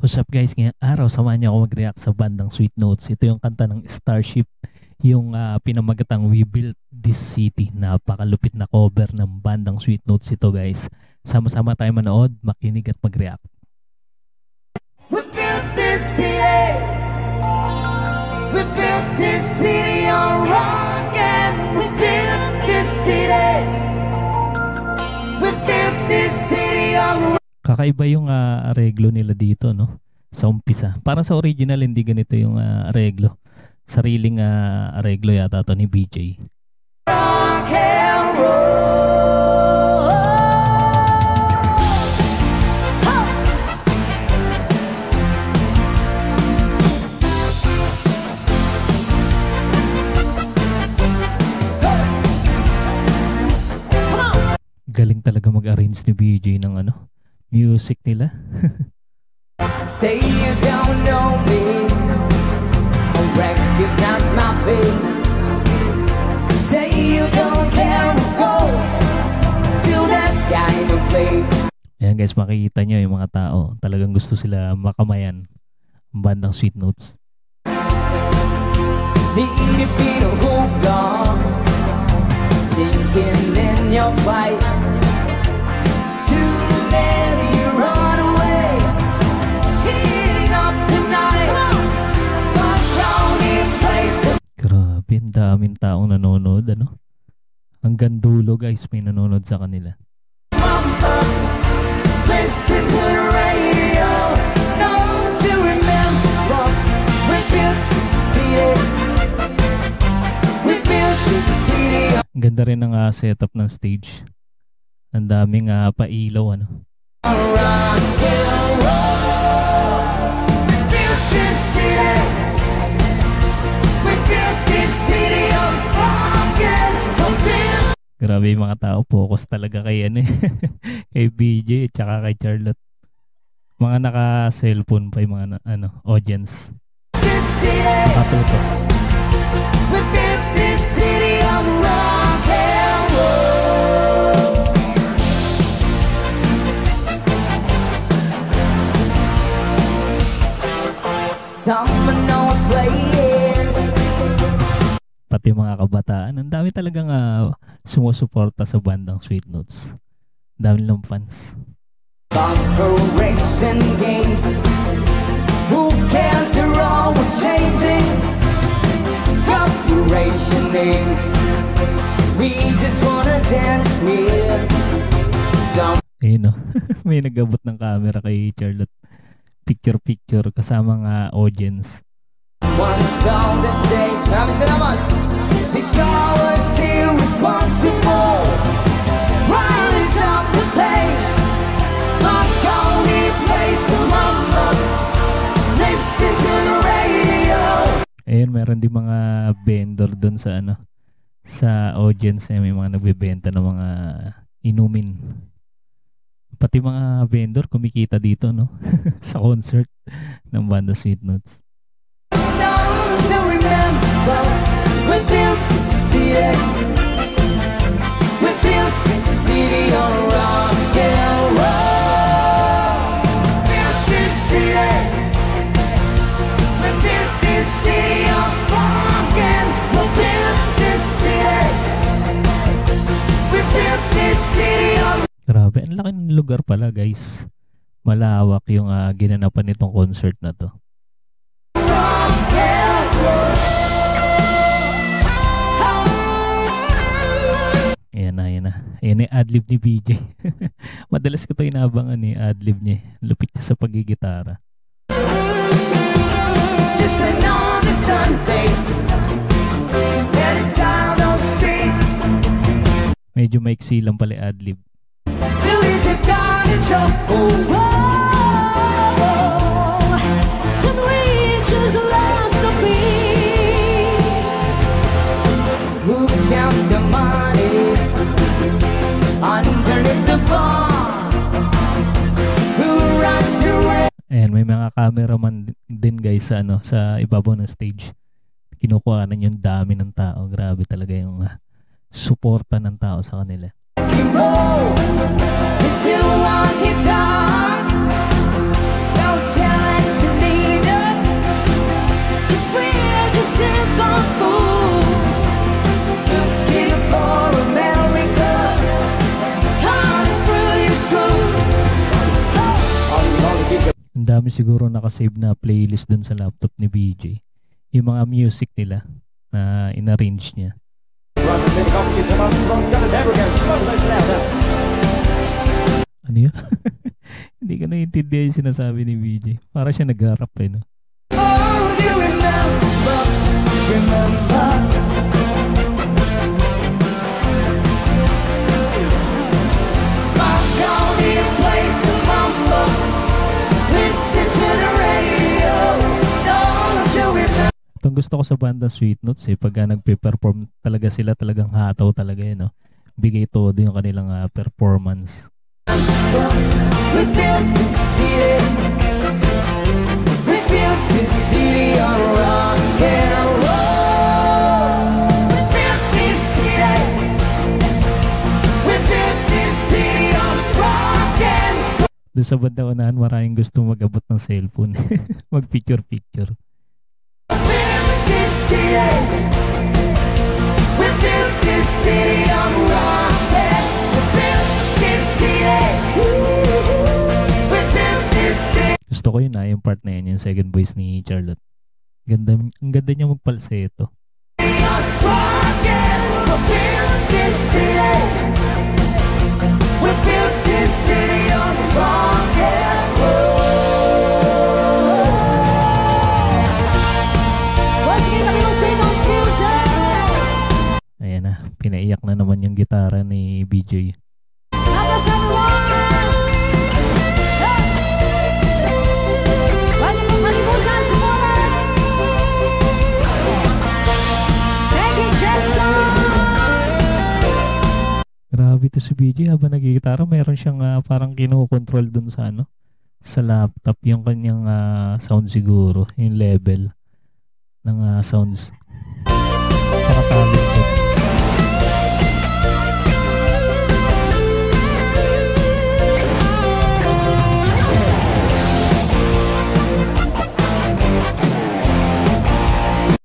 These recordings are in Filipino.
What's up guys, ngayong araw samahan niyo ako mag-react sa bandang Sweet Notes. Ito yung kanta ng Starship, yung pinamagatang We Built This City. Napakalupit na cover ng bandang Sweet Notes ito guys. Sama-sama tayo manood, makinig at mag-react. We built this city. We built this city on rock, and we built this city. We built this city on rock. Kakaiba yung areglo nila dito, no? Sa umpisa. Parang sa original, hindi ganito yung areglo. Sariling areglo yata to ni BJ. Rock and roll. Galing talaga mag-arrange ni BJ ng music nila. Say you don't know me, or recognize my face. Say you don't care to go to that kind of place. Ayan guys, makikita nyo yung mga tao. Talagang gusto sila makamayan ang bandang Sweet Notes. Need to be a hoopla, sinking in your fight. Too many runaways heating up tonight. My only place to Grabe, ang daming taong nanonood, Hanggang dulo guys, may nanonood sa kanila. listen to the radio. Don't you remember we built this city? We built this city. Ang ganda rin ng setup ng stage. Ang daming pailaw, On rock and roll. We built this city. We built this city on rock and roll. Grabe yung mga tao, focus talaga kay kay BJ at saka kay Charlotte. Mga naka-cellphone pa yung mga audience. This city. Nakatutok. We built this city on rock and roll. Someone knows playing. Pati mga kabataan, ang dami talagang sumusuporta sa bandang Sweet Notes. Dami lang fans. Corporation games. Who cares? You're always changing. Corporation names. We just wanna dance here. Some Ayun may nag-abot ng camera kay Charlotte. Picture kasamang audience. Once down the stage, they call us irresponsible. Rise up the page, like only place to mama. Listen to the radio. Ayun, meron din mga vendor doon sa sa audience. May mga nagbebenta ng mga inumin. Pati mga vendor kumikita dito, sa concert ng banda Sweet Notes. Don't you remember we built this city? We built this city on rock and roll. Built this city. We built this city on rock and we built this city. We built this city on. Grabe, ang laki ng lugar pala guys. Malawak yung ginanapan nitong concert na to. Ayan na. Ayan yung adlib ni BJ. Madalas ko ito inaabangan adlib niya. Lupit niya sa pagigitara. Just another Sunday. Headed down the street. Medyo maiksi lang pala yung adlib. Billy's a guy in trouble. Can we just lost the beat? Who counts the money underneath the bar? Who runs the race? Ayan, may mga cameraman din guys sa sa ibabaw ng stage. Kinukuhanan yung dami ng tao. Grabe talaga yung suporta ng tao sa kanila. It's you on guitar. Don't tell marami siguro nakasave na playlist dun sa laptop ni BJ. Yung mga music nila na inarrange niya. Ano yun? Hindi ko naiintindihan yung sinasabi ni BJ. Para siya nag-rap eh, no? Oh, you remember. My county plays the mambo. Listen to the radio. Don't you remember? Itong gusto ko sa banda Sweet Notes pagka nagpe-perform talaga sila, talagang hataw talaga yun, no? Bigay todo yung kanilang performance. We built this city. We built this city on rock and roll. We built this city. We built this city on rock and roll. Doon sa banda unahan, maraming gusto mag-abot ng cellphone. Mag-picture-picture. This city. We built this city on rock and we built this city. We built this city. Gusto ko yun yung part na yun, yung second voice ni Charlotte. Ganda, ang ganda niya magpalseto. On rock and we built this city. We built this city on rock and roll. Once again, kami ng Sweet Notes Music. Ayan na, pinaiyak na naman yung gitara ni BJ. How's everyone? Hey! Huwag niyo pong kalimutan sa oras. Thank you, Jackson! Grabe to si BJ, habang nagigitara, mayroon siyang parang kinukontrol dun sa sa laptop, yung kanyang sound siguro, yung level ng sounds. Napaka-talented.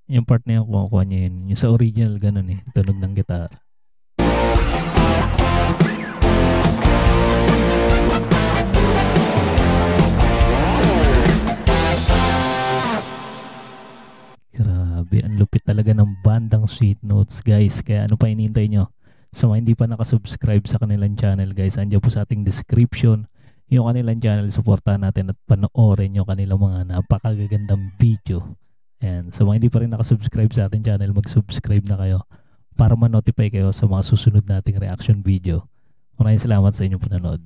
Yung part na yun, kukuha niya yun. Yung sa original, ganun tunog ng gitara. Grabe, ang lupit talaga ng bandang Sweet Notes, guys. Kaya ano pa hinihintay nyo? Sa mga hindi pa nakasubscribe sa kanilang channel, guys, andyan po sa ating description yung kanilang channel. Supportahan natin at panoorin yung kanilang mga napakagagandang video. And sa mga hindi pa rin nakasubscribe sa ating channel, mag-subscribe na kayo para ma-notify kayo sa mga susunod nating reaction video. Maraming salamat sa inyong panonood.